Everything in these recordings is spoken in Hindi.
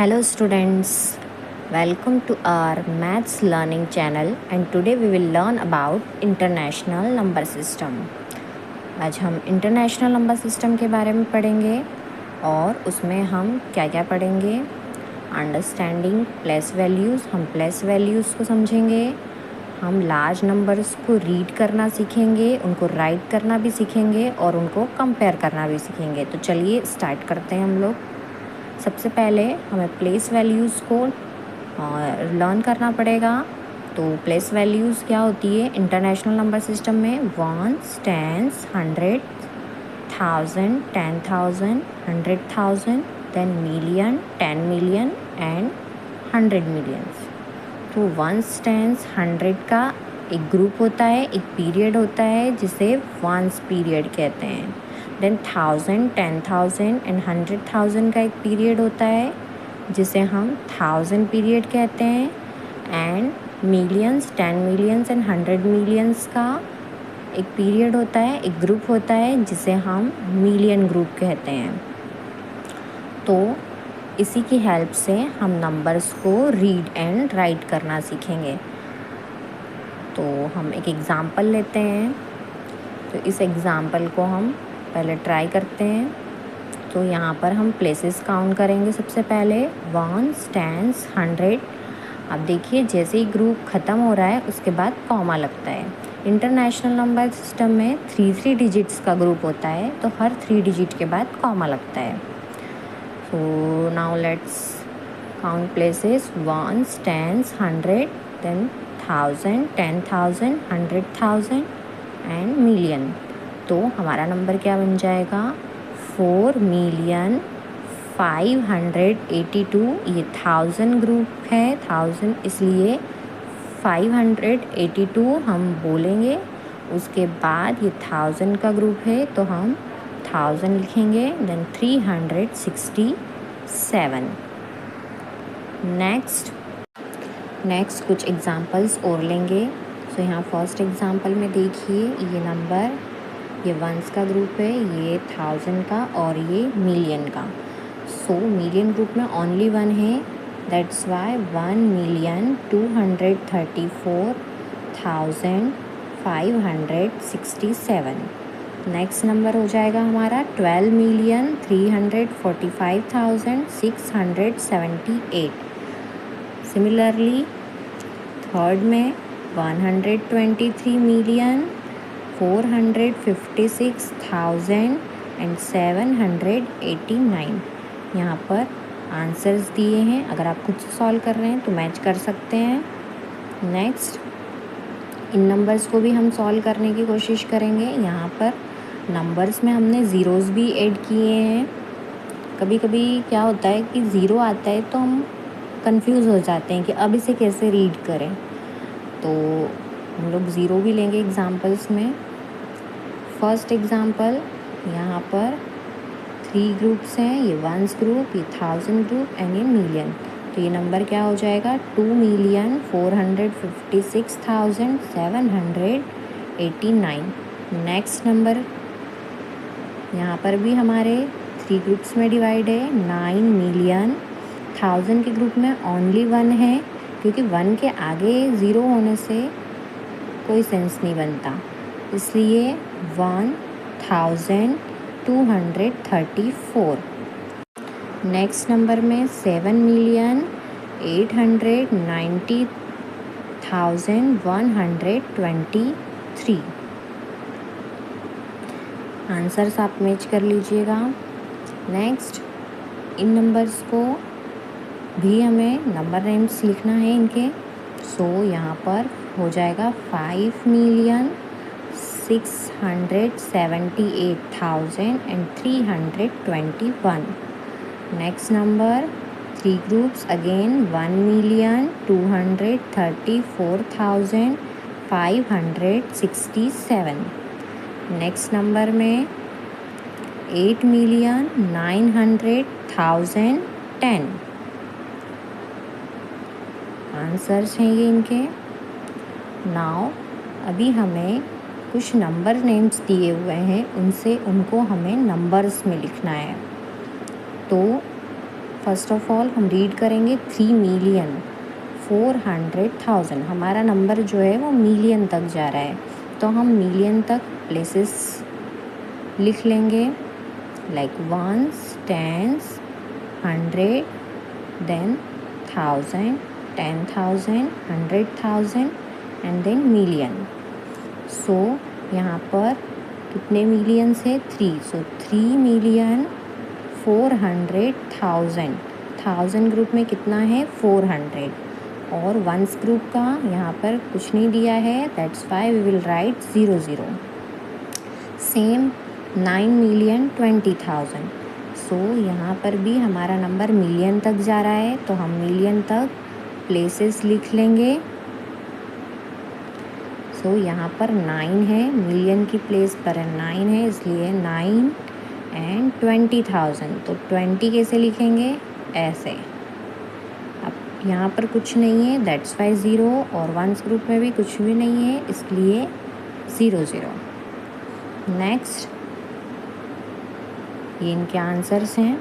Hello students, welcome to our maths learning channel and today we will learn about international number system। आज हम इंटरनेशनल नंबर सिस्टम के बारे में पढ़ेंगे और उसमें हम क्या क्या पढ़ेंगे। अंडरस्टैंडिंग प्लेस वैल्यूज़, हम प्लेस वैल्यूज़ को समझेंगे। हम लार्ज नंबर्स को रीड करना सीखेंगे, उनको राइट करना भी सीखेंगे और उनको कंपेयर करना भी सीखेंगे। तो चलिए स्टार्ट करते हैं हम लोग। सबसे पहले हमें प्लेस वैल्यूज़ को लर्न करना पड़ेगा। तो प्लेस वैल्यूज़ क्या होती है इंटरनेशनल नंबर सिस्टम में? Ones, tens, 100, 1000, 10,000, 100,000, then million, 10 million and 100 millions. तो वंस, टेंस, 100 का एक ग्रुप होता है, एक पीरियड होता है जिसे वंस पीरियड कहते हैं। देन 1000, 10,000 एंड 100,000 का एक पीरियड होता है जिसे हम 1000 पीरियड कहते हैं। And millions, 10 millions and 100 millions का एक पीरियड होता है, एक ग्रुप होता है जिसे हम मिलियन ग्रुप कहते हैं। तो इसी की हेल्प से हम नंबर्स को रीड एंड राइट करना सीखेंगे। तो हम एक एग्ज़ाम्पल लेते हैं। तो इस एग्ज़ाम्पल को हम पहले ट्राई करते हैं। तो यहाँ पर हम प्लेसेस काउंट करेंगे। सबसे पहले वंस, टेंस, 100। अब देखिए जैसे ही ग्रुप ख़त्म हो रहा है उसके बाद कॉमा लगता है। इंटरनेशनल नंबर सिस्टम में 3 डिजिट्स का ग्रुप होता है, तो हर 3 डिजिट के बाद कॉमा लगता है। So now let's count places ones, tens, 100, then 1000, 10,000, 100,000 and million. तो हमारा नंबर क्या बन जाएगा? 4,582,000। ये 1000 ग्रुप है, 1000 इसलिए 582 हम बोलेंगे। उसके बाद ये 1000 का ग्रुप है तो हम 1000 लिखेंगे। देन 367। नेक्स्ट कुछ एग्जांपल्स और लेंगे। सो यहाँ फर्स्ट एग्जांपल में देखिए ये नंबर, ये वंस का ग्रुप है, ये 1000 का और ये मिलियन का। सो मिलियन ग्रुप में ओनली वन है, दैट्स वाई 1,234,567। नेक्स्ट नंबर हो जाएगा हमारा 12,345,678। सिमिलरली थर्ड में 123,456,789। यहाँ पर आंसर्स दिए हैं, अगर आप खुद से सॉल्व कर रहे हैं तो मैच कर सकते हैं। नेक्स्ट इन नंबर्स को भी हम सॉल्व करने की कोशिश करेंगे। यहाँ पर नंबर्स में हमने ज़ीरोज़ भी ऐड किए हैं। कभी कभी क्या होता है कि ज़ीरो आता है तो हम कंफ्यूज हो जाते हैं कि अब इसे कैसे रीड करें। तो हम लोग ज़ीरो भी लेंगे एग्जांपल्स में। फर्स्ट एग्जांपल यहाँ पर 3 ग्रुप्स हैं, ये वंस ग्रुप, ये 1000 ग्रुप एंड ये मिलियन। तो ये नंबर क्या हो जाएगा? 2,456,789। नेक्स्ट नंबर यहाँ पर भी हमारे 3 ग्रुप्स में डिवाइड है। 9 मिलियन। 1000 के ग्रुप में ओनली 1 है क्योंकि 1 के आगे 0 होने से कोई सेंस नहीं बनता, इसलिए 1,234। नेक्स्ट नंबर में 7,890,123। आंसर्स आप मैच कर लीजिएगा। नेक्स्ट इन नंबर्स को भी हमें नंबर नेम्स लिखना है इनके। सो यहाँ पर हो जाएगा 5,678,321। Next number 3 groups again 1,234,567। Next number में 8,900,010। आंसर्स हैं ये इनके। नाउ अभी हमें कुछ नंबर नेम्स दिए हुए हैं, उनको हमें नंबर्स में लिखना है। तो फर्स्ट ऑफ ऑल हम रीड करेंगे 3,400,000। हमारा नंबर जो है वो मिलियन तक जा रहा है, तो हम मिलियन तक प्लेसेस लिख लेंगे, like ones, tens, 100, then 1000, 10,000, 100,000 and then million. So यहाँ पर कितने मिलियंस है? 3। सो 3,400,000। 1000 ग्रुप में कितना है? 400। और वंस ग्रुप का यहाँ पर कुछ नहीं दिया है, that's why we will write 00। Same 9,20,000। सो यहाँ पर भी हमारा नंबर मिलियन तक जा रहा है, तो हम मिलियन तक प्लेसेस लिख लेंगे। सो यहाँ पर 9 है, मिलियन की प्लेस पर 9 है, इसलिए 9 एंड 20,000। तो 20 कैसे लिखेंगे? ऐसे। अब यहाँ पर कुछ नहीं है, दैट्स वाई 0, और वंस ग्रुप में भी कुछ भी नहीं है, इसलिए 00। नेक्स्ट, ये इनके आंसर्स हैं।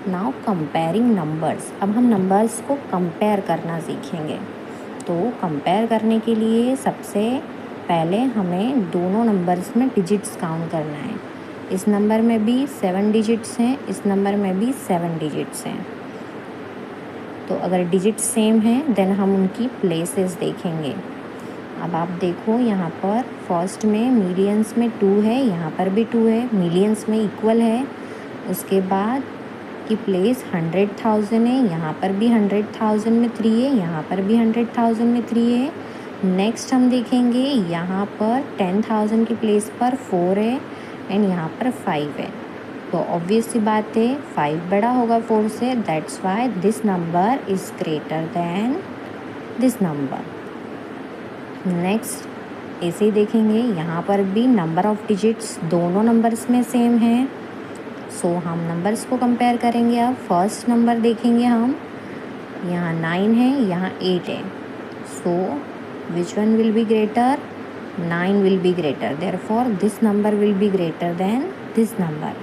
Now comparing numbers. अब हम नंबर्स को कंपेयर करना सीखेंगे। तो कंपेयर करने के लिए सबसे पहले हमें दोनों नंबर्स में डिजिट्स काउंट करना है। इस नंबर में भी 7 डिजिट्स हैं, इस नंबर में भी 7 डिजिट्स हैं। तो अगर डिजिट्स सेम हैं देन हम उनकी प्लेसेस देखेंगे। अब आप देखो यहाँ पर फर्स्ट में मिलियंस में 2 है, यहाँ पर भी 2 है, मिलियंस में इक्वल है। उसके बाद की प्लेस 100,000 है, यहाँ पर भी 100,000 में 3 है, यहाँ पर भी 100,000 में 3 है। नेक्स्ट हम देखेंगे यहाँ पर 10,000 की प्लेस पर 4 है एंड यहाँ पर 5 है। तो ऑब्वियस सी बात है 5 बड़ा होगा 4 से, that's why this number is greater than this number. Next ऐसे ही देखेंगे, यहाँ पर भी नंबर ऑफ डिजिट्स दोनों नंबर्स में सेम है। सो हम नंबर्स को कंपेयर करेंगे। अब फर्स्ट नंबर देखेंगे हम, यहाँ 9 है, यहाँ 8 है। So which one will be greater? 9 will be greater, therefore this number will be greater than this number.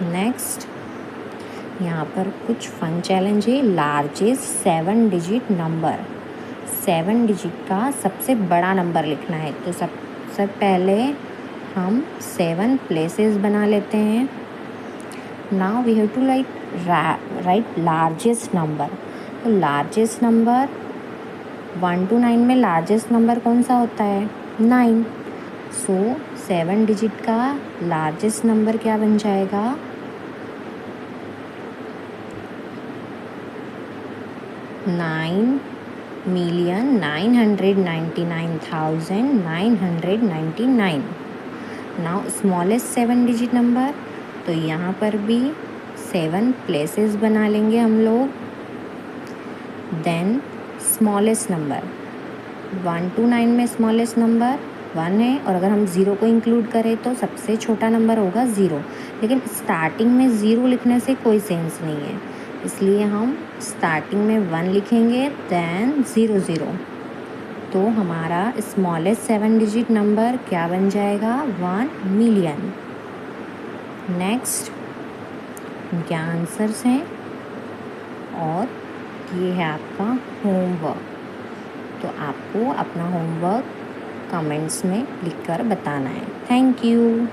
Next, यहाँ पर कुछ फन चैलेंज है। लार्जेस्ट 7 डिजिट नंबर, 7 डिजिट का सबसे बड़ा नंबर लिखना है। तो सबसे पहले हम 7 प्लेसेस बना लेते हैं। Now we have to write largest number. तो लार्जेस्ट नंबर 1 to 9 में लार्जेस्ट नंबर कौन सा होता है? 9। सो 7 डिजिट का लार्जेस्ट नंबर क्या बन जाएगा? 9,999,999। नाउ स्मॉलेस्ट 7 डिजिट नंबर, तो यहाँ पर भी 7 प्लेसेस बना लेंगे हम लोग। देन स्मॉलेस्ट नंबर 1 to 9 में स्मॉलेस्ट नंबर 1 है, और अगर हम 0 को इंक्लूड करें तो सबसे छोटा नंबर होगा 0। लेकिन स्टार्टिंग में 0 लिखने से कोई सेंस नहीं है, इसलिए हम स्टार्टिंग में 1 लिखेंगे देन 00। तो हमारा स्मॉलेस्ट 7 डिजिट नंबर क्या बन जाएगा? 1 मिलियन। नेक्स्ट, इनके आंसर्स हैं और ये है आपका होमवर्क। तो आपको अपना होमवर्क कमेंट्स में लिखकर बताना है। Thank you.